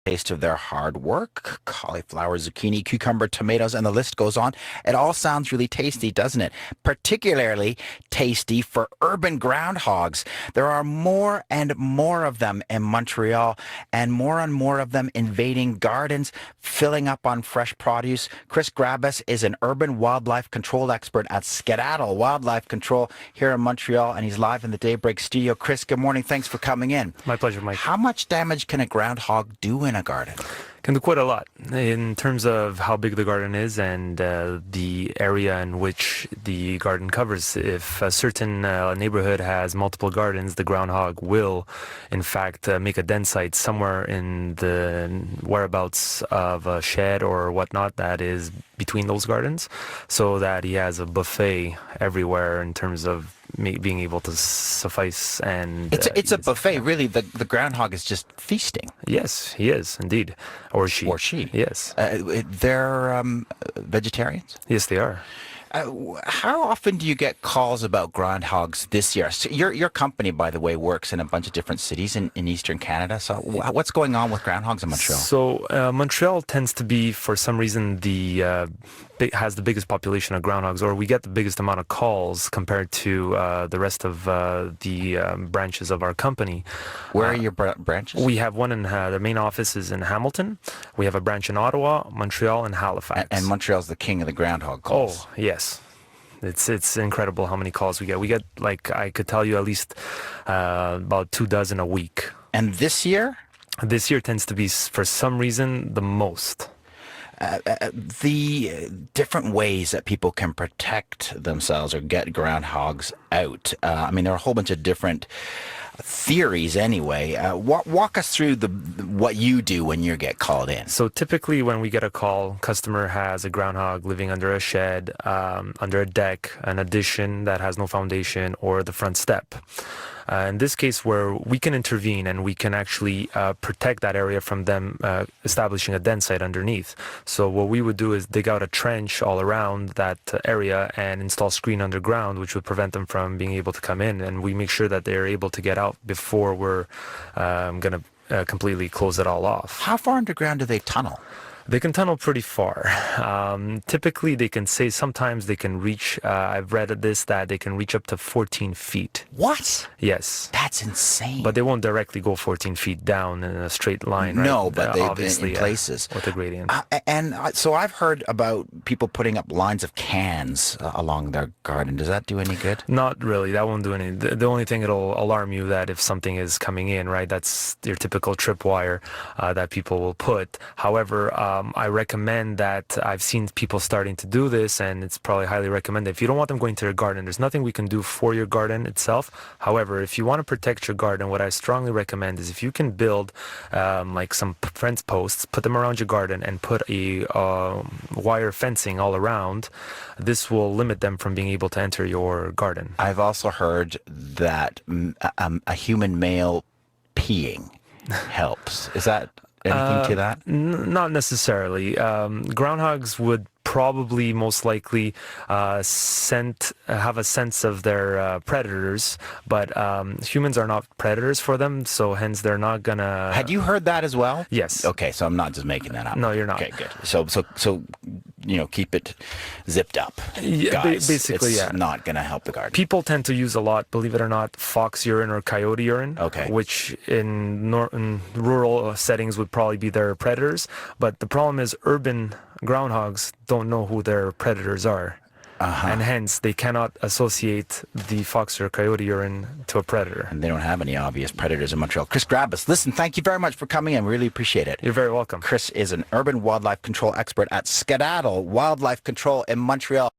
taste of their hard work. Cauliflower, zucchini, cucumber, tomatoes, and the list goes on. It all sounds really tasty, doesn't it? Particularly tasty for urban groundhogs. There are more and more of them in Montreal, and more of them invading gardens, filling up on fresh produce. Chris Grabas is an urban wildlife control expert at Skedaddle Wildlife Control here in Montreal, and he's live in the Daybreak studio. Chris, good morning. Thanks for coming in. My pleasure, Mike. How much damage can a groundhog do in a garden? Can do quite a lot in terms of how big the garden is and the area in which the garden covers. If a certain neighborhood has multiple gardens, the groundhog will, in fact, make a den site somewhere in the whereabouts of a shed or whatnot that is between those gardens, so that he has a buffet everywhere in terms of being able to suffice. And it's a buffet, really. The groundhog is just feasting. Yes, he is indeed, or she. Or she. Yes. They're vegetarians? Yes, they are. How often do you get calls about groundhogs this year? So your company, by the way, works in a bunch of different cities in Eastern Canada. So what's going on with groundhogs in Montreal? So Montreal tends to be, for some reason, has the biggest population of groundhogs, or we get the biggest amount of calls compared to the rest of the branches of our company. Where are your branches? We have one in the main office is in Hamilton. We have a branch in Ottawa, Montreal, and Halifax. And Montreal's the king of the groundhog calls. Oh, yes. It's incredible how many calls we get. We get, like, I could tell you at least about 24 a week. And this year? This year tends to be, for some reason, the most. The different ways that people can protect themselves or get groundhogs out. I mean, there are a whole bunch of different theories anyway. Walk us through what you do when you get called in. So typically when we get a call, customer has a groundhog living under a shed, under a deck, an addition that has no foundation, or the front step. In this case, where we can intervene and we can actually protect that area from them establishing a den site underneath. So what we would do is dig out a trench all around that area and install screen underground, which would prevent them from being able to come in. And we make sure that they're able to get out before we're going to completely close it all off. How far underground do they tunnel? They can tunnel pretty far. Typically, they can say sometimes they can reach, I've read this, that they can reach up to 14 feet. What? Yes. That's insane. But they won't directly go 14 feet down in a straight line, right? No, but they obviously in places. With a gradient. So I've heard about people putting up lines of cans along their garden. Does that do any good? Not really. That won't do any. The only thing it'll alarm you that if something is coming in, right? That's your typical tripwire that people will put. However, I recommend that I've seen people starting to do this, and it's probably highly recommended. If you don't want them going to your garden, there's nothing we can do for your garden itself. However, if you want to protect your garden, what I strongly recommend is if you can build like some fence posts, put them around your garden, and put a wire fencing all around, this will limit them from being able to enter your garden. I've also heard that a human male peeing helps. Is that anything to that? Not necessarily. Groundhogs would probably most likely have a sense of their predators, but humans are not predators for them, so hence they're not gonna... Had you heard that as well? Yes. Okay, so I'm not just making that up. No, you're not. Okay, good. So keep it zipped up. Yeah, guys. basically, it's not going to help the garden. People tend to use a lot, believe it or not, fox urine or coyote urine, okay, which in rural settings would probably be their predators. But the problem is urban groundhogs don't know who their predators are. And hence they cannot associate the fox or coyote urine to a predator. And they don't have any obvious predators in Montreal. Chris Grabas, listen, thank you very much for coming in. Really appreciate it. You're very welcome. Chris is an urban wildlife control expert at Skedaddle Wildlife Control in Montreal.